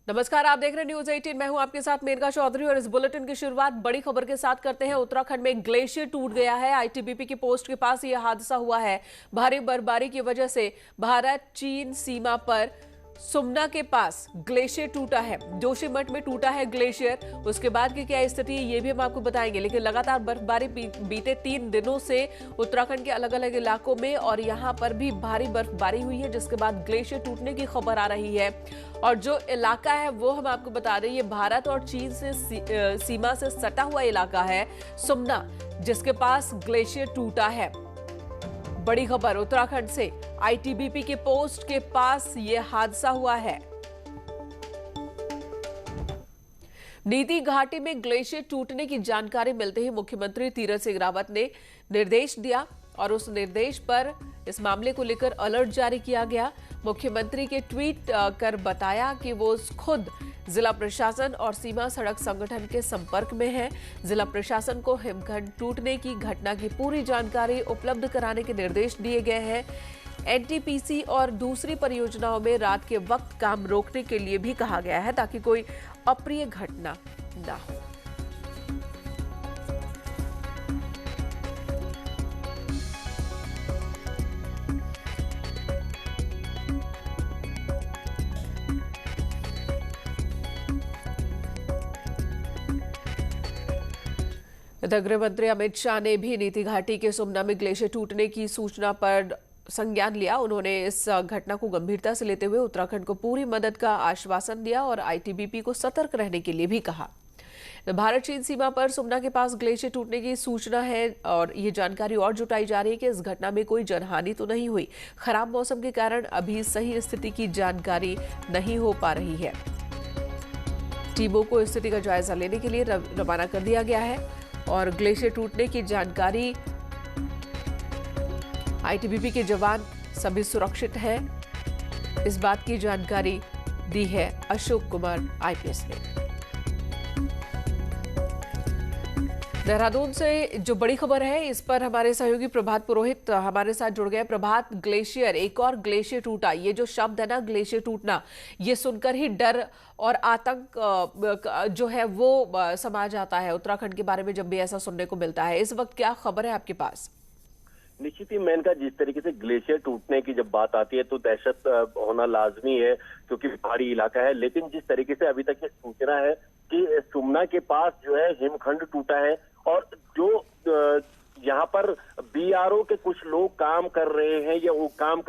नमस्कार, आप देख रहे हैं न्यूज 18। मैं हूं आपके साथ मेनका चौधरी और इस बुलेटिन की शुरुआत बड़ी खबर के साथ करते हैं। उत्तराखंड में ग्लेशियर टूट गया है। आईटीबीपी की पोस्ट के पास यह हादसा हुआ है। भारी बर्फबारी की वजह से भारत चीन सीमा पर सुमना के पास ग्लेशियर टूटा है। जोशीमठ में टूटा है ग्लेशियर। उसके बाद की क्या स्थिति है ये भी हम आपको बताएंगे। लेकिन लगातार बर्फबारी बीते 3 दिनों से उत्तराखंड के अलग अलग इलाकों में और यहां पर भी भारी बर्फबारी हुई है, जिसके बाद ग्लेशियर टूटने की खबर आ रही है। और जो इलाका है वो हम आपको बता दें, ये भारत और चीन से सीमा से सटा हुआ इलाका है सुमना, जिसके पास ग्लेशियर टूटा है। बड़ी खबर उत्तराखंड से, आईटीबीपी के पोस्ट के पास यह हादसा हुआ है। नीति घाटी में ग्लेशियर टूटने की जानकारी मिलते ही मुख्यमंत्री तीरथ सिंह रावत ने निर्देश दिया और उस निर्देश पर इस मामले को लेकर अलर्ट जारी किया गया। मुख्यमंत्री के ट्वीट कर बताया कि वो खुद जिला प्रशासन और सीमा सड़क संगठन के संपर्क में है। जिला प्रशासन को हिमखंड टूटने की घटना की पूरी जानकारी उपलब्ध कराने के निर्देश दिए गए हैं। एनटीपीसी और दूसरी परियोजनाओं में रात के वक्त काम रोकने के लिए भी कहा गया है, ताकि कोई अप्रिय घटना न हो। गृह मंत्री अमित शाह ने भी नीति घाटी के सुमना में ग्लेशियर टूटने की सूचना पर संज्ञान लिया। उन्होंने इस घटना को गंभीरता से लेते हुए उत्तराखंड को पूरी मदद का आश्वासन दिया और आईटीबीपी को सतर्क रहने के लिए भी कहा। भारत चीन सीमा पर सुमना के पास ग्लेशियर टूटने की सूचना है और ये जानकारी और जुटाई जा रही है कि इस घटना में कोई जनहानि तो नहीं हुई। खराब मौसम के कारण अभी सही स्थिति की जानकारी नहीं हो पा रही है। टीमों को स्थिति का जायजा लेने के लिए रवाना कर दिया गया है और ग्लेशियर टूटने की जानकारी, आईटीबीपी के जवान सभी सुरक्षित हैं, इस बात की जानकारी दी है अशोक कुमार आईपीएस ने। देहरादून से जो बड़ी खबर है, इस पर हमारे सहयोगी प्रभात पुरोहित हमारे साथ जुड़ गए। प्रभात, ग्लेशियर, एक और ग्लेशियर टूटा, ये जो शब्द है ना ग्लेशियर टूटना, ये सुनकर ही डर और आतंक जो है वो समा जाता है उत्तराखंड के बारे में जब भी ऐसा सुनने को मिलता है। इस वक्त क्या खबर है आपके पास? निश्चित ही मेनका, जिस तरीके से ग्लेशियर टूटने की जब बात आती है तो दहशत होना लाजमी है, क्योंकि पहाड़ी इलाका है। लेकिन जिस तरीके से अभी तक ये सूचना है कि सुमना के पास जो है हिमखंड टूटा है और जो यहाँ पर बीआरओ के कुछ लोग काम कर रहे हैं या वो काम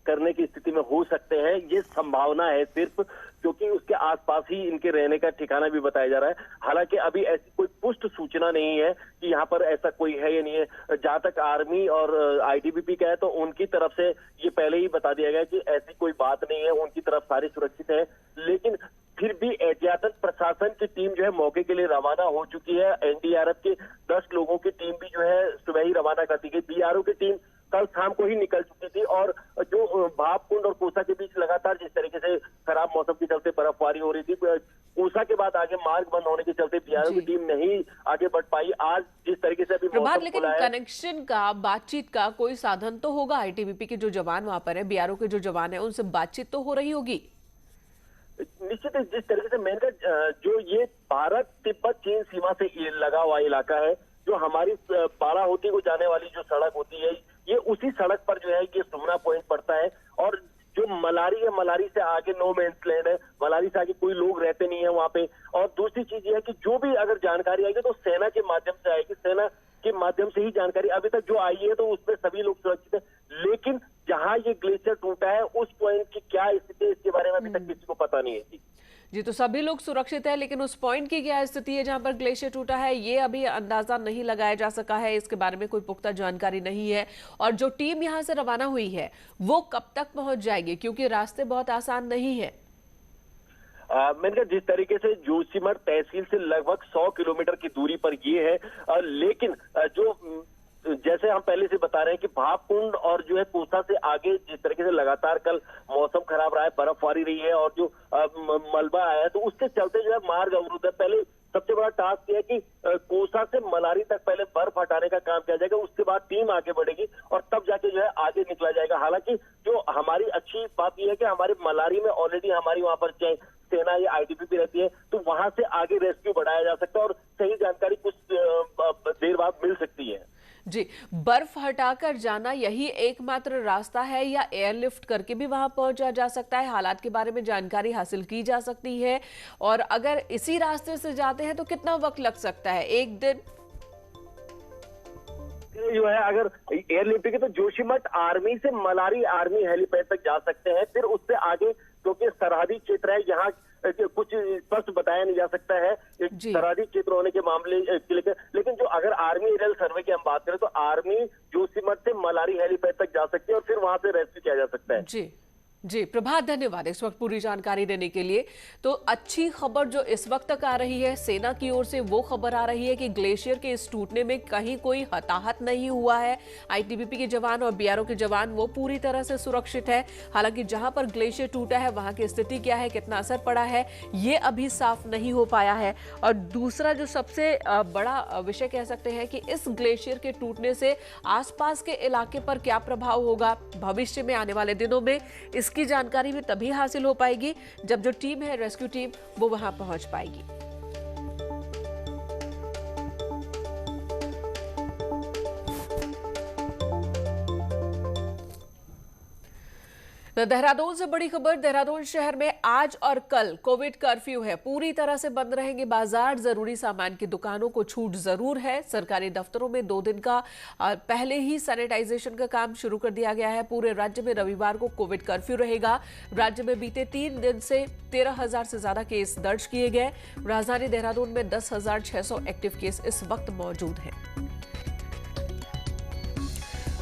करने की स्थिति में हो सकते हैं, ये संभावना है सिर्फ, क्योंकि उसके आसपास ही इनके रहने का ठिकाना भी बताया जा रहा है। हालांकि अभी ऐसी कोई पुष्ट सूचना नहीं है कि यहाँ पर ऐसा कोई है या नहीं है। जहां तक आर्मी और आईटीबीपी का है तो उनकी तरफ से ये पहले ही बता दिया गया कि ऐसी कोई बात नहीं है, उनकी तरफ सारी सुरक्षित है। लेकिन फिर भी एहतियातन प्रशासन की टीम जो है मौके के लिए रवाना हो चुकी है। एनडीआरएफ के 10 लोगों की टीम भी जो है सुबह ही रवाना कर दी गई। बीआरओ की टीम कल शाम को ही निकल चुकी थी और जो भापकुंड और कोसा के बीच लगातार जिस तरीके से खराब मौसम के चलते बर्फबारी हो रही थी, कोसा के बाद आगे मार्ग बंद होने के चलते बीआरओ की टीम नहीं आगे बढ़ पाई। आज जिस तरीके से अभी प्रभात, लेकिन कनेक्शन का, बातचीत का कोई साधन तो होगा। आईटीबीपी के जो जवान वहां पर है, बीआरओ के जो जवान है, उनसे बातचीत तो हो रही होगी। निश्चित, जिस तरीके से मेनका, जो ये भारत तिब्बत चीन सीमा से लगा हुआ इलाका है, जो हमारी बाराहोती को जाने वाली जो सड़क होती है, ये उसी सड़क पर जो है ये सुमना पॉइंट पड़ता है। और जो मलारी है, मलारी से आगे नो मेंस लैंड है, मलारी से आगे कोई लोग रहते नहीं है वहां पे। और दूसरी चीज ये है कि जो भी अगर जानकारी आएगी तो सेना के माध्यम से आएगी, सेना के माध्यम से ही जानकारी अभी तक जो आई है तो उसमें सभी लोग सुरक्षित है। लेकिन जहां ये ग्लेशियर टूटा है उस पॉइंट की क्या स्थिति है, इसके बारे में अभी तक किसी को पता नहीं है जी। तो सभी लोग सुरक्षित है, लेकिन उस पॉइंट की क्या स्थिति है जहां पर ग्लेशियर टूटा है, ये अभी अंदाजा नहीं लगाया जा सका है। इसके बारे में कोई पुख्ता जानकारी नहीं है। और जो टीम यहां से रवाना हुई है वो कब तक पहुंच जाएगी, क्योंकि रास्ते बहुत आसान नहीं है। मैंने कहा, जिस तरीके से जोशीमठ तहसील से लगभग 100 किलोमीटर की दूरी पर ये है, लेकिन जो जैसे हम पहले से बता रहे हैं कि भापकुंड और जो है कोसा से आगे जिस तरीके से लगातार कल मौसम खराब रहा है, बर्फबारी रही है और जो मलबा आया है, तो उसके चलते जो है मार्ग अवरुद्ध है। पहले सबसे बड़ा टास्क यह है कि कोसा से मलारी तक पहले बर्फ हटाने का काम किया जाएगा, उसके बाद टीम आगे बढ़ेगी और तब जाके जो है आगे निकला जाएगा। हालांकि जो हमारी अच्छी बात यह है कि हमारे मलारी में ऑलरेडी हमारी वहां पर सेना या आईटीबीपी रहती है तो वहां से आगे रेस्क्यू बढ़ाया जा सकता है और सही जानकारी कुछ देर बाद मिल सकती है। जी, बर्फ हटाकर जाना यही एकमात्र रास्ता है या एयरलिफ्ट करके भी वहां पहुंचा जा सकता है? हालात के बारे में जानकारी हासिल की जा सकती है और अगर इसी रास्ते से जाते हैं तो कितना वक्त लग सकता है? एक दिन जो है अगर एयरलिफ्ट की तो जोशीमठ आर्मी से मलारी आर्मी हेलीपैड तक जा सकते हैं, फिर उससे आगे क्योंकि सरहदी क्षेत्र है यहाँ कुछ स्पष्ट बताया नहीं जा सकता है सरहदी क्षेत्र होने के मामले लेकिन जो अगर आर्मी एरियल सर्वे की हम बात करें तो आर्मी जोशीमठ से मलारी हेलीपैड तक जा सकती है और फिर वहां से रेस्क्यू किया जा सकता है। जी प्रभात, धन्यवाद इस वक्त पूरी जानकारी देने के लिए। तो अच्छी खबर जो इस वक्त तक आ रही है सेना की ओर से वो खबर आ रही है कि ग्लेशियर के इस टूटने में कहीं कोई हताहत नहीं हुआ है। आईटीबीपी के जवान और बीआरओ के जवान वो पूरी तरह से सुरक्षित है। हालांकि जहां पर ग्लेशियर टूटा है वहां की स्थिति क्या है, कितना असर पड़ा है, ये अभी साफ नहीं हो पाया है। और दूसरा जो सबसे बड़ा विषय कह सकते हैं कि इस ग्लेशियर के टूटने से आसपास के इलाके पर क्या प्रभाव होगा भविष्य में आने वाले दिनों में, इसकी जानकारी भी तभी हासिल हो पाएगी जब जो टीम है रेस्क्यू टीम वो वहां पहुंच पाएगी। देहरादून से बड़ी खबर। देहरादून शहर में आज और कल कोविड कर्फ्यू है, पूरी तरह से बंद रहेंगे बाजार। जरूरी सामान की दुकानों को छूट जरूर है। सरकारी दफ्तरों में 2 दिन का पहले ही सैनिटाइजेशन का काम शुरू कर दिया गया है। पूरे राज्य में रविवार को कोविड कर्फ्यू रहेगा। राज्य में बीते 3 दिन से 13,000 से ज्यादा केस दर्ज किए गए। राजधानी देहरादून में 10,600 एक्टिव केस इस वक्त मौजूद हैं।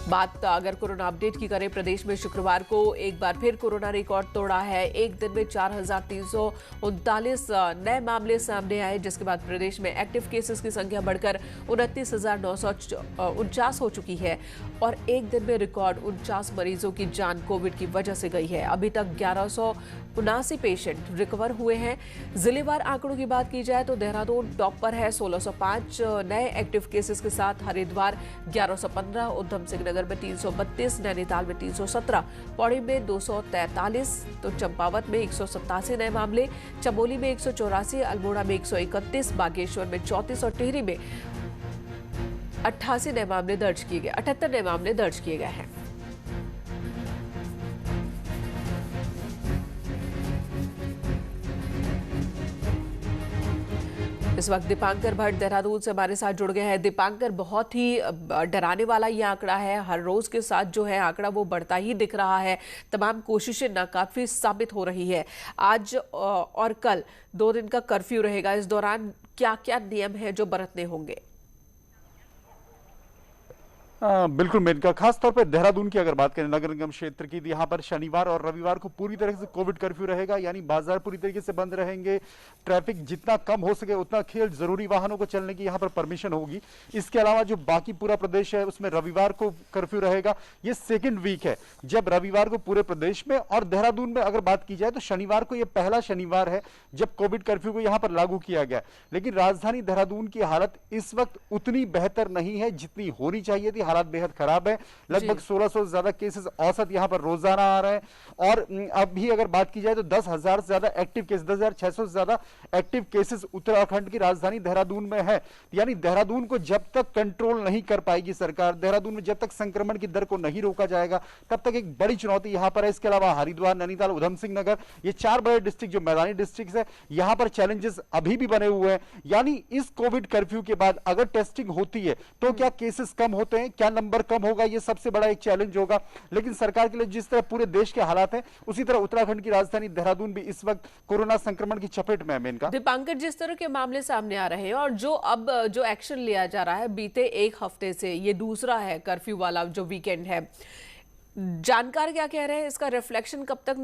बात अगर कोरोना अपडेट की करें, प्रदेश में शुक्रवार को एक बार फिर कोरोना रिकॉर्ड तोड़ा है। एक दिन में 4,339 नए मामले सामने आए, जिसके बाद प्रदेश में एक्टिव केसेस की संख्या बढ़कर 29,949 हो चुकी है और एक दिन में रिकॉर्ड 49 मरीजों की जान कोविड की वजह से गई है। अभी तक 1179 पेशेंट रिकवर हुए हैं। जिलेवार आंकड़ों की बात की जाए तो देहरादून टॉप पर है 1605 नए एक्टिव केसेस के साथ। हरिद्वार 1115, उधम सिंह नगर में 332, नैनीताल में 317, पौड़ी में 243, तो चंपावत में 187 नए मामले, चमोली में 184, अल्मोड़ा में 131, बागेश्वर में 34 और टिहरी में 88 नए मामले दर्ज किए गए 78 नए मामले दर्ज किए गए हैं। इस वक्त दीपांकर भट्ट देहरादून से हमारे साथ जुड़ गए हैं। दीपांकर, बहुत ही डराने वाला ये आंकड़ा है। हर रोज के साथ जो है आंकड़ा वो बढ़ता ही दिख रहा है। तमाम कोशिशें नाकाफी साबित हो रही है। आज और कल 2 दिन का कर्फ्यू रहेगा। इस दौरान क्या क्या नियम है जो बरतने होंगे? बिल्कुल मेनका, खास तौर पर देहरादून की अगर बात करें नगर निगम क्षेत्र की, यहाँ पर शनिवार और रविवार को पूरी तरह से कोविड कर्फ्यू रहेगा, यानी बाजार पूरी तरीके से बंद रहेंगे। ट्रैफिक जितना कम हो सके उतना खेल, जरूरी वाहनों को चलने की यहाँ पर परमिशन होगी। इसके अलावा जो बाकी पूरा प्रदेश है उसमें रविवार को कर्फ्यू रहेगा। ये सेकेंड वीक है जब रविवार को पूरे प्रदेश में, और देहरादून में अगर बात की जाए तो शनिवार को, यह पहला शनिवार है जब कोविड कर्फ्यू को यहाँ पर लागू किया गया। लेकिन राजधानी देहरादून की हालत इस वक्त उतनी बेहतर नहीं है जितनी होनी चाहिए थी। हालात बेहद खराब है। लगभग 1600 से ज्यादा केसेस औसत यहां पर रोजाना आ रहे हैं। और अभी अगर बात की जाए तो 10,000 से ज्यादा एक्टिव केस, 10,600 से ज्यादा एक्टिव केसेस उत्तराखंड की राजधानी देहरादून में है। यानी देहरादून को जब तक कंट्रोल नहीं कर पाएगी सरकार, देहरादून में जब तक संक्रमण की दर को नहीं रोका जाएगा, तब तक एक बड़ी चुनौती यहां पर है। इसके अलावा हरिद्वार, नैनीताल, उधम सिंह नगर, ये 4 बड़े डिस्ट्रिक्ट जो मैदानी डिस्ट्रिक्ट है, यहां पर चैलेंजेस अभी भी बने हुए हैं। यानी इस कोविड कर्फ्यू के बाद अगर टेस्टिंग होती है तो क्या केसेस कम होते हैं, क्या नंबर कम होगा, ये सबसे बड़ा एक चैलेंज होगा। लेकिन सरकार के लिए जिस तरह पूरे देश के हालात हैं, उसी तरह उत्तराखंड की राजधानी देहरादून भी इस वक्त कोरोना संक्रमण की चपेट में है। मेनका, दीपांकर, जिस तरह के मामले सामने आ रहे हैं और जो अब जो एक्शन लिया जा रहा है बीते 1 हफ्ते से, ये दूसरा है कर्फ्यू वाला जो वीकेंड है, जानकार क्या कह रहे हैं? इसका रिफ्लेक्शन कब तक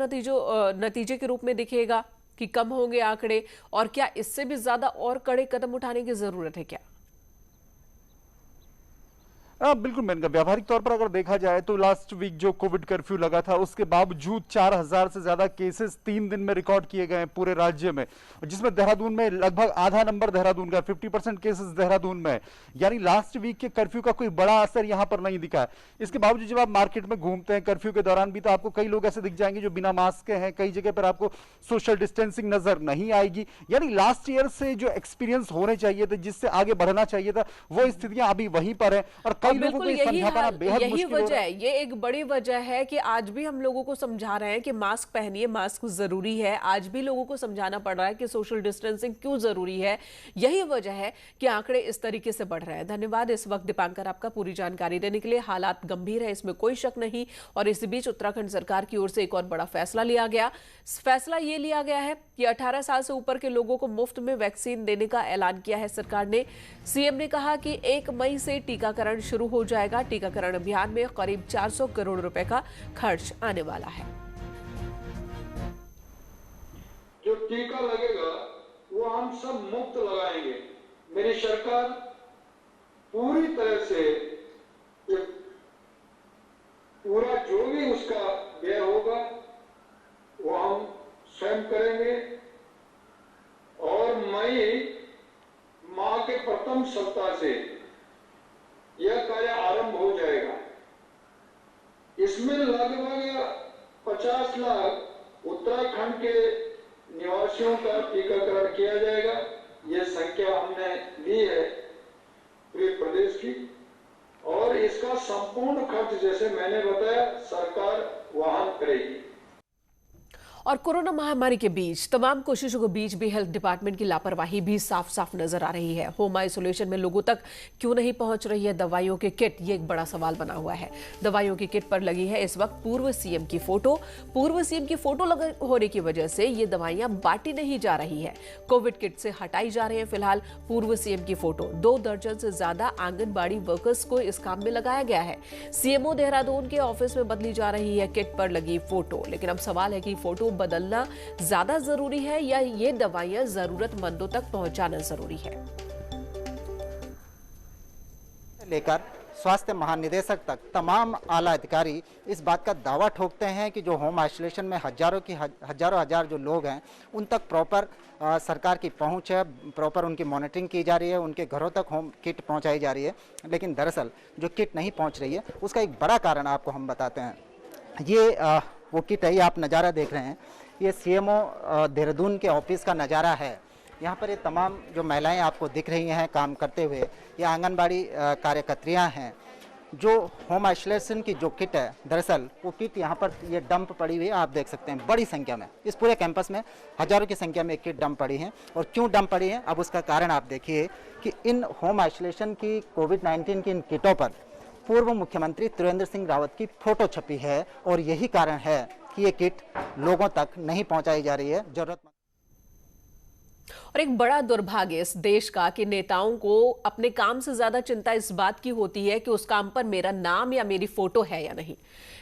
नतीजे के रूप में दिखेगा कि कम होंगे आंकड़े, और क्या इससे भी ज्यादा और कड़े कदम उठाने की जरूरत है क्या? बिल्कुल मेनका, व्यावहारिक तौर पर अगर देखा जाए तो लास्ट वीक जो कोविड कर्फ्यू लगा था उसके बावजूद 4000 से ज्यादा केसेस 3 दिन में रिकॉर्ड किए गए हैं पूरे राज्य में, जिसमें देहरादून में लगभग आधा नंबर देहरादून का 50% केसेस देहरादून में है। यानी लास्ट वीक के कर्फ्यू का कोई बड़ा असर यहां पर नहीं दिखा है। इसके बावजूद जब आप मार्केट में घूमते हैं कर्फ्यू के दौरान भी, तो आपको कई लोग ऐसे दिख जाएंगे जो बिना मास्क के हैं, कई जगह पर आपको सोशल डिस्टेंसिंग नजर नहीं आएगी। यानी लास्ट ईयर से जो एक्सपीरियंस होने चाहिए थे, जिससे आगे बढ़ना चाहिए था, वो स्थितियां अभी वहीं पर है और कई लोगों को यही वजह है, ये एक बड़ी वजह है कि आज भी हम लोगों को समझा रहे हैं कि मास्क पहनिए, मास्क जरूरी है। आज भी लोगों को समझाना पड़ रहा है कि सोशल डिस्टेंसिंग क्यों जरूरी है। यही वजह है कि आंकड़े इस तरीके से बढ़ रहे हैं। धन्यवाद इस वक्त दीपांकर आपका पूरी जानकारी देने के लिए। हालात गंभीर है, इसमें कोई शक नहीं। और इसी बीच उत्तराखंड सरकार की ओर से एक और बड़ा फैसला लिया गया। फैसला ये लिया गया है कि 18 साल से ऊपर के लोगों को मुफ्त में वैक्सीन देने का ऐलान किया है सरकार ने। सीएम ने कहा कि 1 मई से टीकाकरण शुरू हो जाएगा। टीकाकरण अभियान में करीब 400 करोड़ रुपए का खर्च आने वाला है। जो टीका लगेगा वो हम सब मुफ्त लगाएंगे। मेरी सरकार पूरी तरह से पूरा जो भी उसका व्यय होगा वो हम स्वयं करेंगे और मई माह के प्रथम सप्ताह से यह कार्य आरंभ हो जाएगा। इसमें लगभग 50 लाख उत्तराखंड के निवासियों का टीकाकरण किया जाएगा। यह संख्या हमने ली है पूरे प्रदेश की और इसका संपूर्ण खर्च जैसे मैंने बताया सरकार वहन करेगी। और कोरोना महामारी के बीच तमाम कोशिशों के बीच भी हेल्थ डिपार्टमेंट की लापरवाही भी साफ साफ नजर आ रही है। होम आइसोलेशन में लोगों तक क्यों नहीं पहुंच रही है दवाइयों की किट, ये एक बड़ा सवाल बना हुआ है। दवाइयों की किट पर लगी है इस वक्त पूर्व सीएम की फोटो। पूर्व सीएम की फोटो होने की वजह से ये दवाइयां बांटी नहीं जा रही है। कोविड किट से हटाई जा रही है फिलहाल पूर्व सीएम की फोटो। 2 दर्जन से ज्यादा आंगनबाड़ी वर्कर्स को इस काम में लगाया गया है। सीएमओ देहरादून के ऑफिस में बदली जा रही है किट पर लगी फोटो। लेकिन अब सवाल है कि फोटो बदलना ज्यादा जरूरी है या ये दवाइयां जरूरतमंदों तक पहुंचाना जरूरी है। लेकर स्वास्थ्य महानिदेशक तक तमाम आला अधिकारी इस बात का दावा ठोकते हैं कि जो होम आइसोलेशन में हजारों हजार जो लोग हैं उन तक प्रॉपर सरकार की पहुंच है, प्रॉपर उनकी मॉनिटरिंग की जा रही है, उनके घरों तक होम किट पहुंचाई जा रही है। लेकिन दरअसल जो किट नहीं पहुंच रही है उसका एक बड़ा कारण आपको हम बताते हैं। ये वो किट है, ये आप नज़ारा देख रहे हैं, ये सीएमओ देहरादून के ऑफिस का नज़ारा है। यहाँ पर ये तमाम जो महिलाएं आपको दिख रही हैं काम करते हुए, ये आंगनबाड़ी कार्यकर्त्रियाँ हैं। जो होम आइसोलेशन की जो किट है, दरअसल वो किट यहाँ पर ये डंप पड़ी हुई है, आप देख सकते हैं बड़ी संख्या में। इस पूरे कैंपस में हजारों की संख्या में किट डंप पड़ी हैं। और क्यों डंप पड़ी हैं, अब उसका कारण आप देखिए कि इन होम आइसोलेशन की कोविड-19 की इन किटों पर पूर्व मुख्यमंत्री त्रिवेंद्र सिंह रावत की फोटो छपी है और यही कारण है कि ये किट लोगों तक नहीं पहुंचाई जा रही है जरूरतमंद। और एक बड़ा दुर्भाग्य इस देश का कि नेताओं को अपने काम से ज्यादा चिंता इस बात की होती है कि उस काम पर मेरा नाम या मेरी फोटो है या नहीं।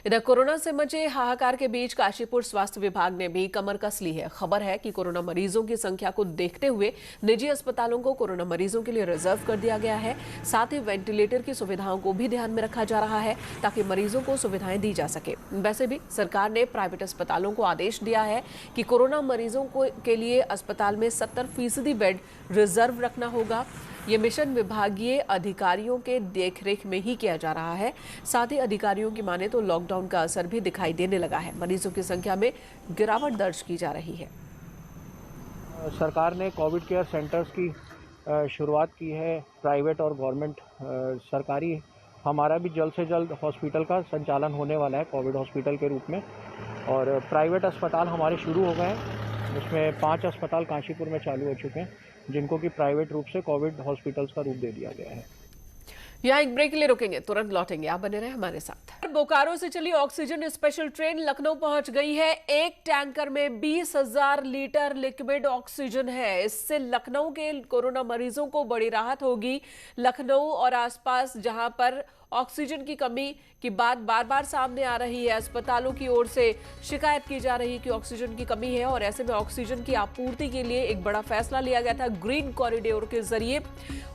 इधर कोरोना से मचे हाहाकार के बीच काशीपुर स्वास्थ्य विभाग ने भी कमर कस ली है। खबर है कि कोरोना मरीजों की संख्या को देखते हुए निजी अस्पतालों को कोरोना मरीजों के लिए रिजर्व कर दिया गया है। साथ ही वेंटिलेटर की सुविधाओं को भी ध्यान में रखा जा रहा है ताकि मरीजों को सुविधाएं दी जा सके। वैसे भी सरकार ने प्राइवेट अस्पतालों को आदेश दिया है कि कोरोना मरीजों के लिए अस्पताल में 70% बेड रिजर्व रखना होगा। ये मिशन विभागीय अधिकारियों के देखरेख में ही किया जा रहा है। साथ ही अधिकारियों की माने तो लॉकडाउन का असर भी दिखाई देने लगा है। मरीजों की संख्या में गिरावट दर्ज की जा रही है। सरकार ने कोविड केयर सेंटर्स की शुरुआत की है, प्राइवेट और गवर्नमेंट सरकारी। हमारा भी जल्द से जल्द हॉस्पिटल का संचालन होने वाला है कोविड हॉस्पिटल के रूप में। और प्राइवेट अस्पताल हमारे शुरू हो गए हैं, उसमें 5 अस्पताल काशीपुर में चालू हो चुके हैं जिनको कि प्राइवेट रूप से कोविड हॉस्पिटल्स का रूप दे दिया गया है। यहाँ एक ब्रेक के लिए रुकेंगे, तुरंत लौटेंगे, आप बने रहे हमारे साथ। बोकारो से चली ऑक्सीजन स्पेशल ट्रेन लखनऊ पहुंच गई है। एक टैंकर में 20,000 लीटर लिक्विड ऑक्सीजन है। इससे लखनऊ के कोरोना मरीजों को बड़ी राहत होगी। लखनऊ और आसपास जहां पर ऑक्सीजन की कमी की बात बार बार सामने आ रही है। अस्पतालों की ओर से शिकायत की जा रही है कि ऑक्सीजन की कमी है और ऐसे में ऑक्सीजन की आपूर्ति के लिए एक बड़ा फैसला लिया गया था। ग्रीन कॉरिडोर के जरिए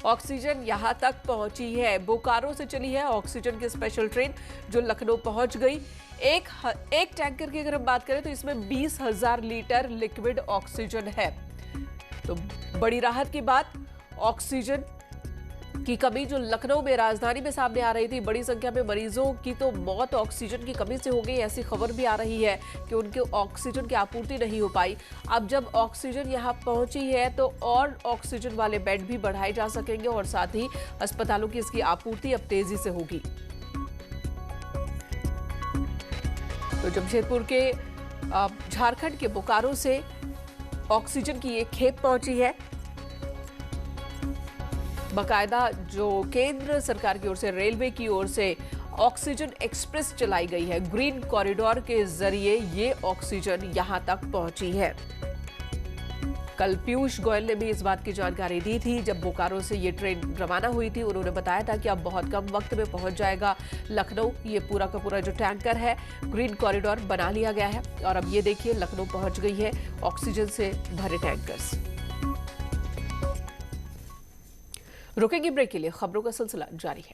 ऑक्सीजन यहां तक पहुंची है। बोकारो से चली है ऑक्सीजन की स्पेशल ट्रेन जो लखनऊ पहुंच गई। एक टैंकर की अगर हम बात करें तो इसमें 20,000 लीटर लिक्विड ऑक्सीजन है। तो बड़ी राहत की बात, ऑक्सीजन की कमी जो लखनऊ में राजधानी में सामने आ रही थी, बड़ी संख्या में मरीजों की तो मौत ऑक्सीजन की कमी से हो गई, ऐसी खबर भी आ रही है कि उनके ऑक्सीजन की आपूर्ति नहीं हो पाई। अब जब ऑक्सीजन यहां पहुंची है तो और ऑक्सीजन वाले बेड भी बढ़ाए जा सकेंगे और साथ ही अस्पतालों की इसकी आपूर्ति अब तेजी से होगी। तो जमशेदपुर के झारखंड के बोकारो से ऑक्सीजन की एक खेप पहुंची है। बकायदा जो केंद्र सरकार की ओर से, रेलवे की ओर से ऑक्सीजन एक्सप्रेस चलाई गई है। ग्रीन कॉरिडोर के जरिए ये ऑक्सीजन यहां तक पहुंची है। कल पीयूष गोयल ने भी इस बात की जानकारी दी थी जब बोकारो से ये ट्रेन रवाना हुई थी। उन्होंने बताया था कि अब बहुत कम वक्त में पहुंच जाएगा लखनऊ। ये पूरा का पूरा जो टैंकर है ग्रीन कॉरिडोर बना लिया गया है और अब ये देखिए लखनऊ पहुंच गई है ऑक्सीजन से भरे टैंकर्स। रुकेंगे ब्रेक के लिए, खबरों का सिलसिला जारी है।